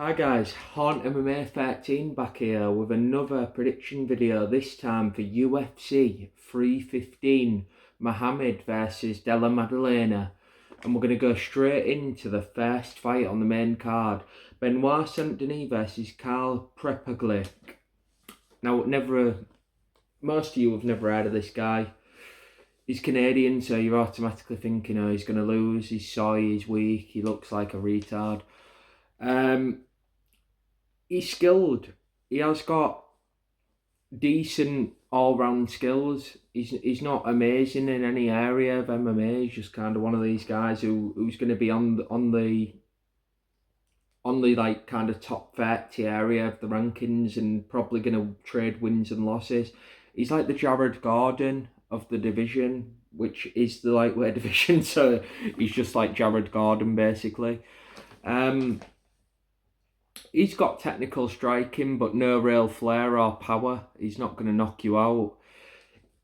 Hi guys, Haunt MMA 13 back here with another prediction video, this time for UFC 315, Mohammed versus Della Maddalena. And we're going to go straight into the first fight on the main card. Benoit Saint Denis versus Carl Prepaglik. Now, most of you have never heard of this guy. He's Canadian, so you're automatically thinking, oh, he's going to lose, he's soy, he's weak, he looks like a retard. He's skilled. He has got decent all-round skills. He's not amazing in any area of MMA. He's just kind of one of these guys who's going to be on the like kind of top 30 area of the rankings and probably going to trade wins and losses. He's like the Jared Gordon of the division, which is the lightweight division. So he's just like Jared Gordon basically. He's got technical striking, but no real flair or power. He's not going to knock you out.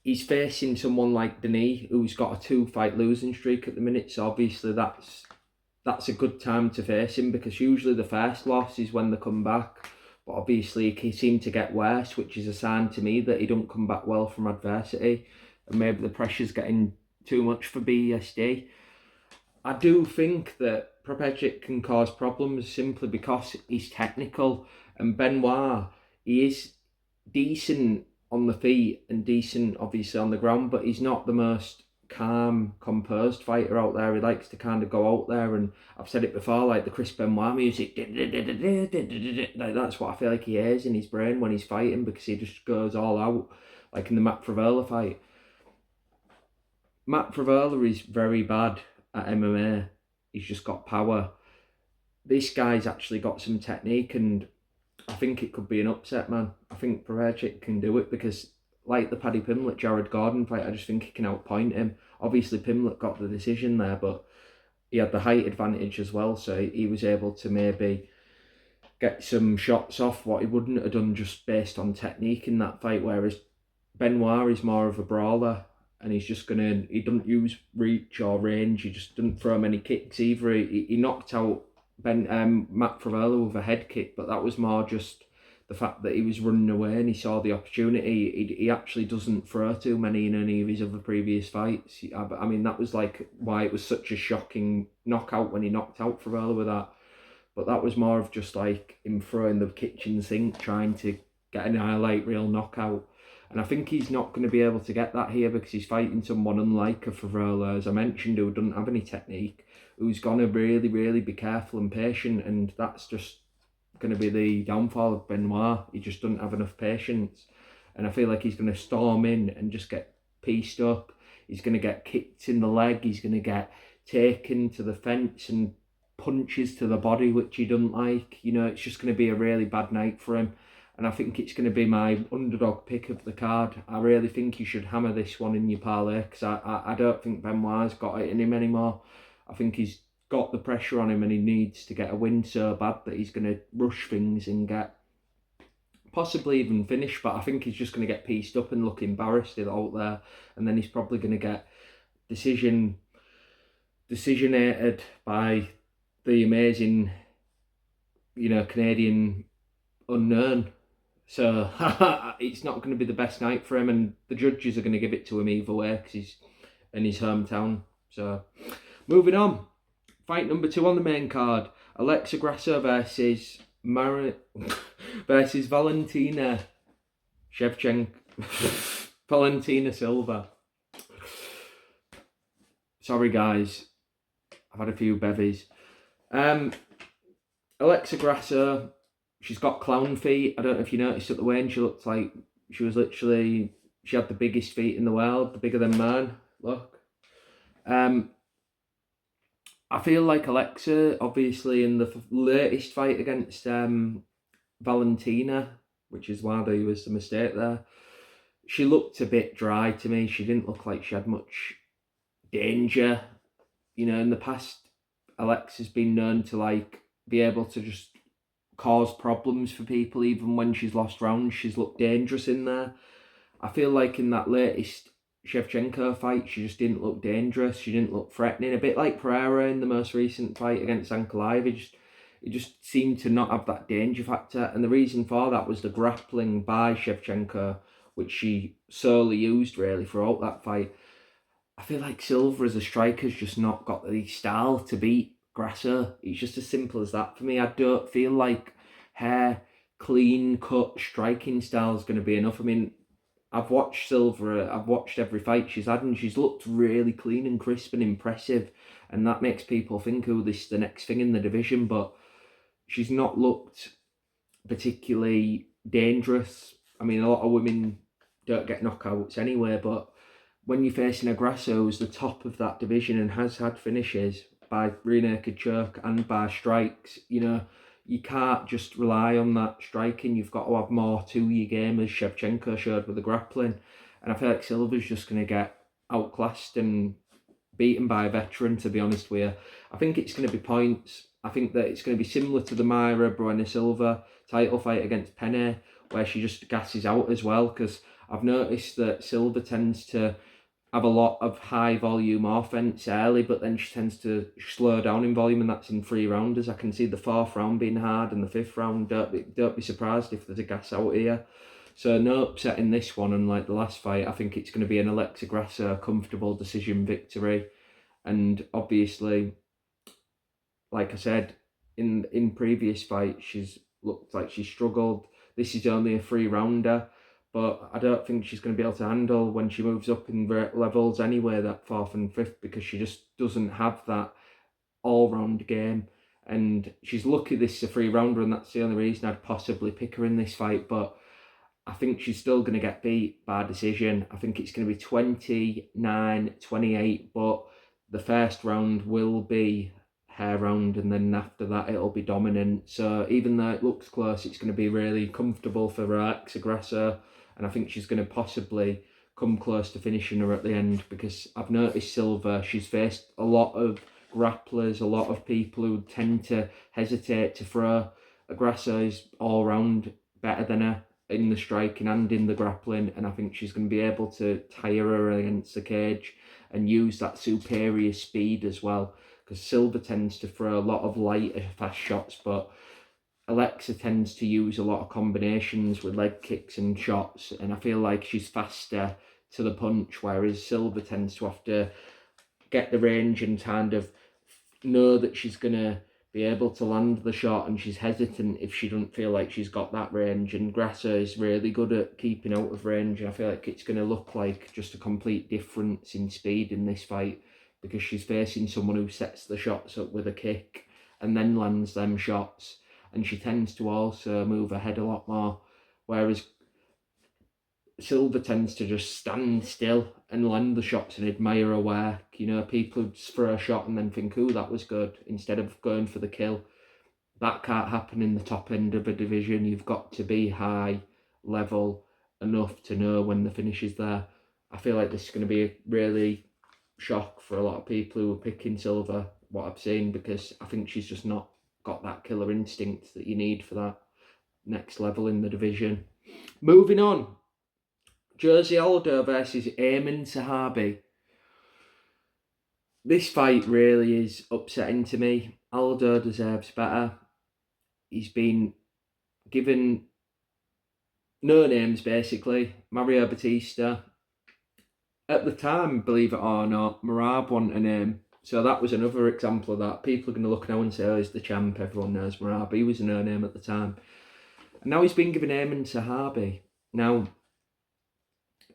He's facing someone like Denis, who's got a 2-fight losing streak at the minute. So obviously that's a good time to face him, because usually the first loss is when they come back. But obviously he seemed to get worse, which is a sign to me that he don't come back well from adversity. And maybe the pressure's getting too much for BSD. I do think that Prepaglik can cause problems simply because he's technical, and Benoit, he is decent on the feet and decent obviously on the ground, but he's not the most calm, composed fighter out there. He likes to kind of go out there, and I've said it before, like the Chris Benoit music, like that's what I feel like he hears in his brain when he's fighting, because he just goes all out, like in the Matt Favola fight. Matt Favola is very bad at MMA. He's just got power. This guy's actually got some technique, and I think it could be an upset, man. I think Prepaglik can do it, because like the Paddy Pimblett Jared Gordon fight, I just think he can outpoint him. Obviously Pimblett got the decision there, but he had the height advantage as well, so he was able to maybe get some shots off what he wouldn't have done just based on technique in that fight, whereas Benoit is more of a brawler, and he doesn't use reach or range. He just doesn't throw many kicks either. He knocked out Matt Favola with a head kick, but that was more just the fact that he was running away and he saw the opportunity. He actually doesn't throw too many in any of his other previous fights. I mean, that was like why it was such a shocking knockout when he knocked out Favola with that. But that was more of just like him throwing the kitchen sink, trying to get an highlight reel knockout. And I think he's not going to be able to get that here, because he's fighting someone unlike a Favola, as I mentioned, who doesn't have any technique, who's going to really, really be careful and patient, and that's just going to be the downfall of Benoit. He just doesn't have enough patience, and I feel like he's going to storm in and just get pieced up. He's going to get kicked in the leg, he's going to get taken to the fence and punches to the body, which he doesn't like. You know, it's just going to be a really bad night for him. And I think it's going to be my underdog pick of the card. I really think you should hammer this one in your parlay, because I don't think Benoit's got it in him anymore. I think he's got the pressure on him, and he needs to get a win so bad that he's going to rush things and get possibly even finish. But I think he's just going to get pieced up and look embarrassed out there, and then he's probably going to get decisionated by the amazing, Canadian unknown. So it's not going to be the best night for him, and the judges are going to give it to him either way, because he's in his hometown. So moving on, fight number 2 on the main card: Alexa Grasso versus versus Valentina Shevchenko. Valentina Silva. Sorry guys, I've had a few bevies. Alexa Grasso, she's got clown feet. I don't know if you noticed at the weigh-in, she looked like she had the biggest feet in the world, bigger than mine. Look. I feel like Alexa, obviously in the latest fight against Valentina, which is why there was a mistake there, she looked a bit dry to me. She didn't look like she had much danger. You know, in the past, Alexa's been known to like be able to just cause problems for people. Even when she's lost rounds, she's looked dangerous in there. I feel like in that latest Shevchenko fight, she just didn't look dangerous. She didn't look threatening. A bit like Pereira in the most recent fight against Ankalaev. It just seemed to not have that danger factor. And the reason for that was the grappling by Shevchenko, which she solely used really throughout that fight. I feel like Silva as a striker's just not got the style to beat Grasso. It's just as simple as that for me. I don't feel like her clean cut striking style is going to be enough. I mean, I've watched Silva, I've watched every fight she's had, and she's looked really clean and crisp and impressive. And that makes people think, oh, this is the next thing in the division. But she's not looked particularly dangerous. I mean, a lot of women don't get knockouts anyway, but when you're facing a Grasso who's the top of that division and has had finishes by rear naked choke and by strikes, you can't just rely on that striking. You've got to have more to your game, as Shevchenko showed with the grappling. And I feel like Silva's just going to get outclassed and beaten by a veteran, to be honest with you. I think it's going to be points. I think that it's going to be similar to the Mayra Buena Silva title fight against Penne, where she just gasses out as well, because I've noticed that Silva tends to have a lot of high volume offense early, but then she tends to slow down in volume, and that's in 3-rounders. I can see the 4th round being hard and the 5th round. Don't be surprised if there's a gas out here. So no upset in this one, unlike the last fight. I think it's going to be an Alexa Grasso comfortable decision victory. And obviously, like I said, in previous fights, she's looked like she struggled. This is only a 3-rounder, but I don't think she's going to be able to handle when she moves up in levels anyway, that 4th and 5th, because she just doesn't have that all-round game. And she's lucky this is a 3-rounder, and that's the only reason I'd possibly pick her in this fight. But I think she's still going to get beat by decision. I think it's going to be 29-28, but the first round will be her round, and then after that it'll be dominant. So even though it looks close, it's going to be really comfortable for Alexa Grasso, and I think she's going to possibly come close to finishing her at the end, because I've noticed Silva, she's faced a lot of grapplers, a lot of people who tend to hesitate to throw. Grasso is all round better than her in the striking and in the grappling, and I think she's going to be able to tire her against the cage and use that superior speed as well, because Silva tends to throw a lot of lighter fast shots, but Alexa tends to use a lot of combinations with leg kicks and shots, and I feel like she's faster to the punch, whereas Silva tends to have to get the range and kind of know that she's going to be able to land the shot, and she's hesitant if she doesn't feel like she's got that range. And Grasso is really good at keeping out of range, and I feel like it's going to look like just a complete difference in speed in this fight, because she's facing someone who sets the shots up with a kick and then lands them shots, and she tends to also move ahead a lot more, whereas Silva tends to just stand still and land the shots and admire her work. People would throw a shot and then think, oh, that was good, instead of going for the kill. That can't happen in the top end of a division. You've got to be high level enough to know when the finish is there. I feel like this is going to be a really shock for a lot of people who are picking Silva, what I've seen, because I think she's just not got that killer instinct that you need for that next level in the division. Moving on, Jose Aldo versus Ayman Sahabi. This fight really is upsetting to me. Aldo deserves better. He's been given no names, basically. Mario Batista. At the time, believe it or not, Merab wanted a name. So that was another example of that. People are going to look now and say, oh, he's the champ, everyone knows Merab. He was a no name at the time. And now he's been given Ayman Sahabi. Now,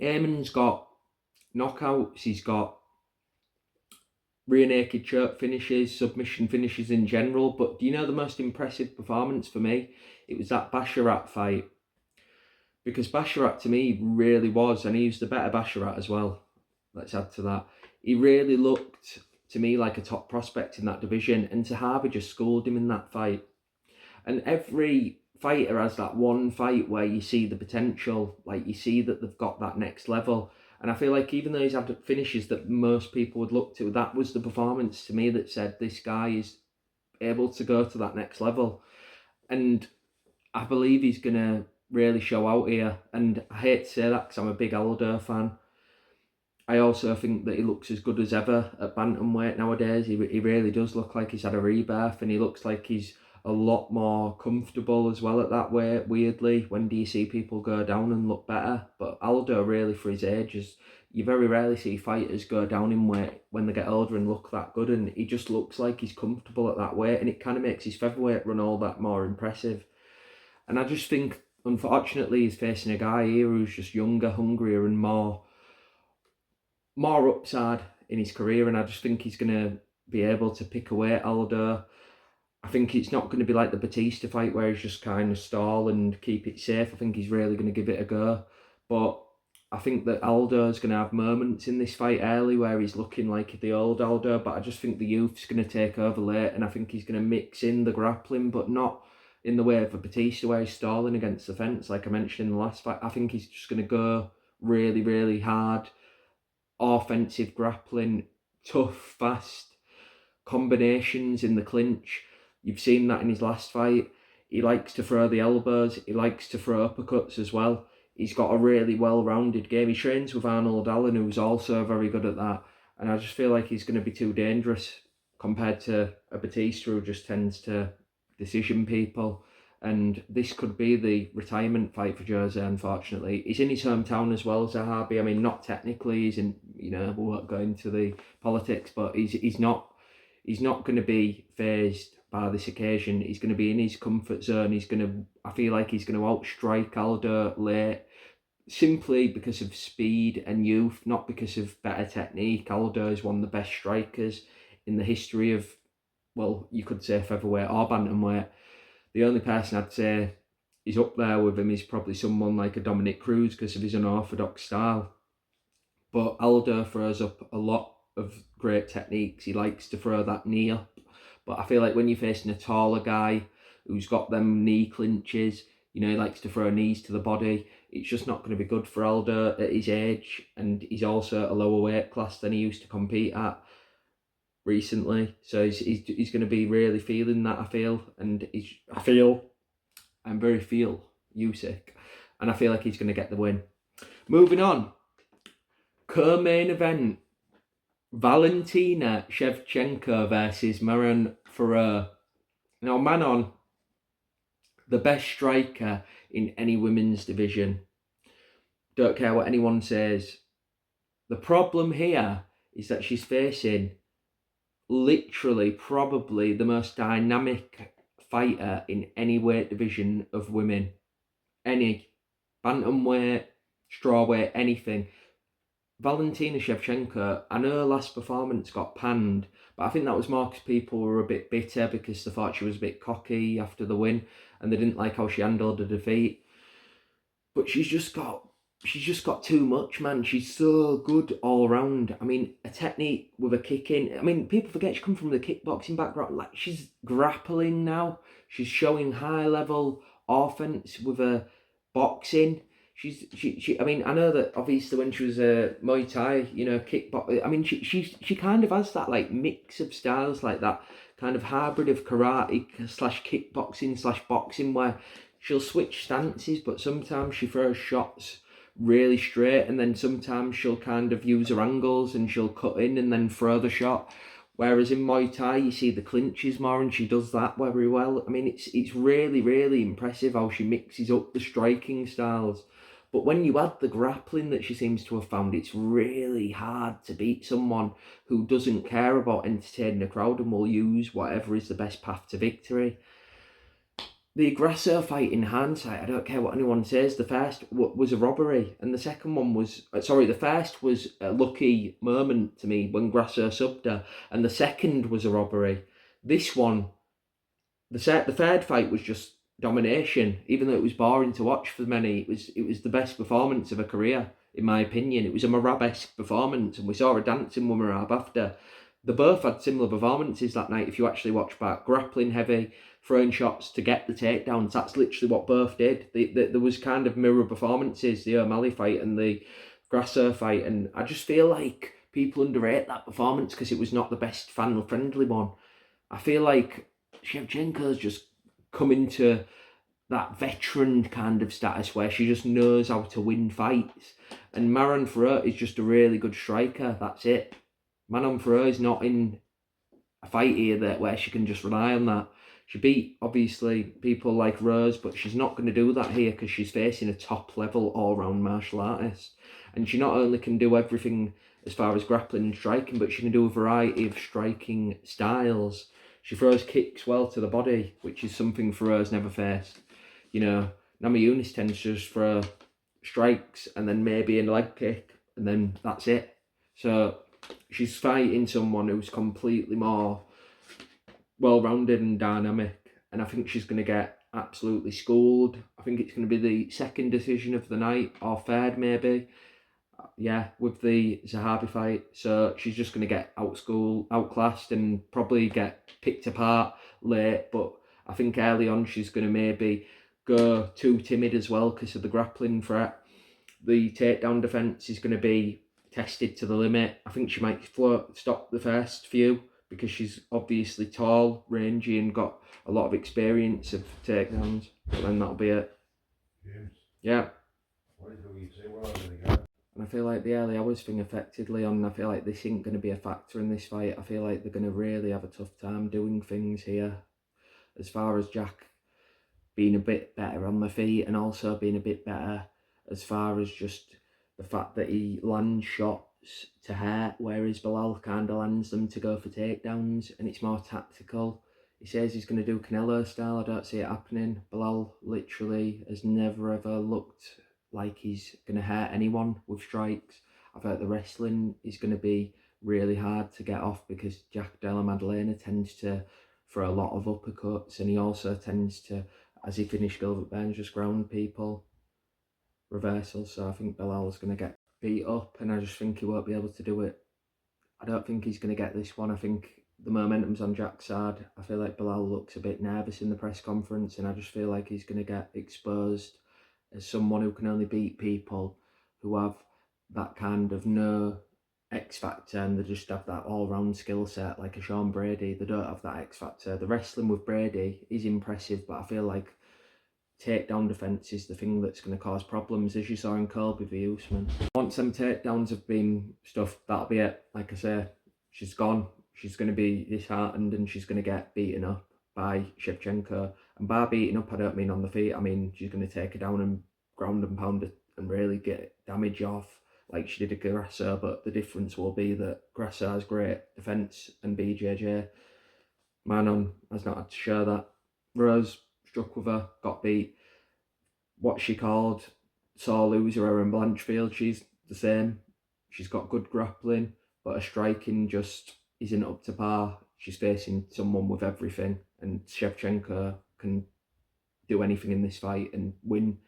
Ayman's got knockouts, he's got rear naked choke finishes, submission finishes in general, but do you know the most impressive performance for me? It was that Basharat fight. Because Basharat to me really was, and he was the better Basharat as well. Let's add to that. He really looked to me like a top prospect in that division, and Sahabi just schooled him in that fight. And every fighter has that one fight where you see the potential, like you see that they've got that next level. And I feel like even though he's had finishes that most people would look to, that was the performance to me that said this guy is able to go to that next level. And I believe he's going to really show out here. And I hate to say that because I'm a big Aldo fan. I also think that he looks as good as ever at bantamweight nowadays. He really does look like he's had a rebirth, and he looks like he's a lot more comfortable as well at that weight, weirdly. When do you see people go down and look better? But Aldo, really, for his age, you very rarely see fighters go down in weight when they get older and look that good, and he just looks like he's comfortable at that weight, and it kind of makes his featherweight run all that more impressive. And I just think, unfortunately, he's facing a guy here who's just younger, hungrier, and more upside in his career, and I just think he's going to be able to pick away at Aldo. I think it's not going to be like the Batista fight where he's just kind of stall and keep it safe. I think he's really going to give it a go. But I think that Aldo's going to have moments in this fight early where he's looking like the old Aldo, but I just think the youth's going to take over late, and I think he's going to mix in the grappling, but not in the way of a Batista where he's stalling against the fence, like I mentioned in the last fight. I think he's just going to go really, really hard, offensive grappling, tough, fast combinations in the clinch. You've seen that in his last fight. He likes to throw the elbows. He likes to throw uppercuts as well. He's got a really well-rounded game. He trains with Arnold Allen, who's also very good at that. And I just feel like he's going to be too dangerous compared to a Batista who just tends to decision people. And this could be the retirement fight for Jose, unfortunately. He's in his hometown as well, Zahabi. I mean, not technically, he's in, we won't go into the politics, but he's not going to be phased by this occasion. He's going to be in his comfort zone. I feel like he's going to outstrike Aldo late, simply because of speed and youth, not because of better technique. Aldo is one of the best strikers in the history of, well, you could say featherweight or bantamweight. The only person I'd say is up there with him is probably someone like a Dominic Cruz because of his unorthodox style. But Aldo throws up a lot of great techniques. He likes to throw that knee up. But I feel like when you're facing a taller guy who's got them knee clinches, he likes to throw knees to the body. It's just not going to be good for Aldo at his age. And he's also a lower weight class than he used to compete at recently. So he's going to be really feeling that, I feel. And I'm very Usyk. And I feel like he's going to get the win. Moving on. Co-main event. Valentina Shevchenko versus Manon Fiorot. Now, Manon, the best striker in any women's division. Don't care what anyone says. The problem here is that she's facing literally probably the most dynamic fighter in any weight division of women. Any. Bantamweight, strawweight, anything. Valentina Shevchenko, I know her last performance got panned, but I think that was more because people were a bit bitter because they thought she was a bit cocky after the win and they didn't like how she handled the defeat. But she's just got too much, man. She's so good all round. I mean, a technique with a kick in. I mean, people forget she comes from the kickboxing background. Like, she's grappling now. She's showing high level offense with her boxing. She. I mean, I know that obviously when she was a Muay Thai, kickbox. I mean, she kind of has that like mix of styles, like that kind of hybrid of karate / kickboxing / boxing, where she'll switch stances, but sometimes she throws shots really straight, and then sometimes she'll kind of use her angles and she'll cut in and then throw the shot. Whereas in Muay Thai, you see the clinches more, and she does that very well. I mean, it's really, really impressive how she mixes up the striking styles. But when you add the grappling that she seems to have found, it's really hard to beat someone who doesn't care about entertaining the crowd and will use whatever is the best path to victory. The Grasso fight, in hindsight, I don't care what anyone says, the first was a robbery, and the second one was... the first was a lucky moment to me when Grasso subbed her, and the second was a robbery. This one, the third fight was just domination, even though it was boring to watch for many. It was the best performance of her career, in my opinion. It was a Merab-esque performance, and we saw her dancing with Merab after. They both had similar performances that night if you actually watch back. Grappling heavy, throwing shots to get the takedowns. That's literally what both did. There was kind of mirror performances, the O'Malley fight and the Grasso fight, and I just feel like people underrate that performance because it was not the best fan-friendly one. I feel like Shevchenko's just come into that veteran kind of status where she just knows how to win fights. And Manon Fiorot is just a really good striker, that's it. Manon Fiorot is not in a fight here where she can just rely on that. She beat, obviously, people like Rose, but she's not going to do that here because she's facing a top-level all-round martial artist. And she not only can do everything as far as grappling and striking, but she can do a variety of striking styles. She throws kicks well to the body, which is something for Rose never faced. You know, Namajunas tends to just throw strikes and then maybe a leg kick, and then that's it. So she's fighting someone who's completely more well-rounded and dynamic, and I think she's going to get absolutely schooled. I think it's going to be the second decision of the night, or third maybe. Yeah, with the Zahabi fight. So she's just going to get outschooled, outclassed, and probably get picked apart late. But I think early on she's going to maybe go too timid as well because of the grappling threat. The takedown defence is going to be tested to the limit. I think she might stop the first few because she's obviously tall, rangy, and got a lot of experience of takedowns. But then that'll be it. James, Yeah. what did you say? What are they going? And I feel like the early hours thing affected Leon. I feel like this ain't going to be a factor in this fight. I feel like they're going to really have a tough time doing things here. As far as Jack being a bit better on the feet and also being a bit better as far as just the fact that he lands shots to hurt, whereas Bilal kind of lands them to go for takedowns, and it's more tactical. He says he's going to do Canelo style. I don't see it happening. Bilal literally has never ever looked like he's going to hurt anyone with strikes. I thought the wrestling is going to be really hard to get off because Jack Della Maddalena tends to throw a lot of uppercuts, and he also tends to, as he finished Gilbert Burns, just ground people, reversals. So I think Bilal's going to get beat up, and I just think he won't be able to do it. I don't think he's going to get this one. I think the momentum's on Jack's side. I feel like Bilal looks a bit nervous in the press conference, and I just feel like he's going to get exposed as someone who can only beat people who have that kind of no X factor, and they just have that all-round skill set like a Sean Brady. They don't have that X factor. The wrestling with Brady is impressive, but I feel like takedown defence is the thing that's going to cause problems, as you saw in Colby v Usman. Once them takedowns have been stuffed, that'll be it. Like I say, she's gone. She's going to be disheartened and she's going to get beaten up by Shevchenko. And by beating up, I don't mean on the feet. I mean she's going to take her down and ground and pound it and really get damage off like she did at Grasso. But the difference will be that Grasso has great defence and BJJ, Manon has not had to show that. Rose struck with her, got beat. What she called sore loser her in Blanchfield, she's the same. She's got good grappling, but her striking just isn't up to par. She's facing someone with everything, and Shevchenko can do anything in this fight and win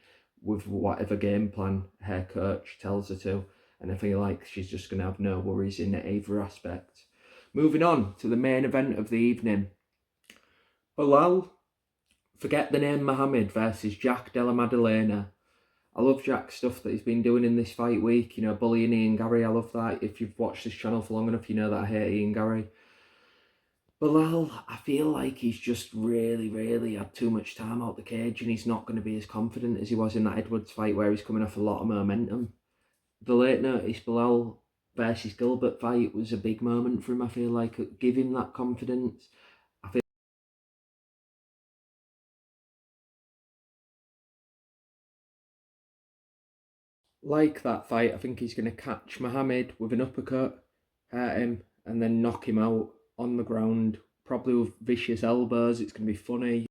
with whatever game plan her coach tells her to. And I feel like she's just going to have no worries in either aspect. Moving on to the main event of the evening. Bilal, forget the name Mohammed versus Jack Della Maddalena. I love Jack's stuff that he's been doing in this fight week, you know, bullying Ian Gary. I love that. If you've watched this channel for long enough, you know that I hate Ian Gary. Bilal, I feel like he's just really had too much time out the cage, and he's not going to be as confident as he was in that Edwards fight where he's coming off a lot of momentum. The late notice Bilal versus Gilbert fight was a big moment for him, I feel like. Give him that confidence. I feel like that fight, I think he's going to catch Mohammed with an uppercut, hurt him, and then knock him out on the ground, probably with vicious elbows. It's going to be funny.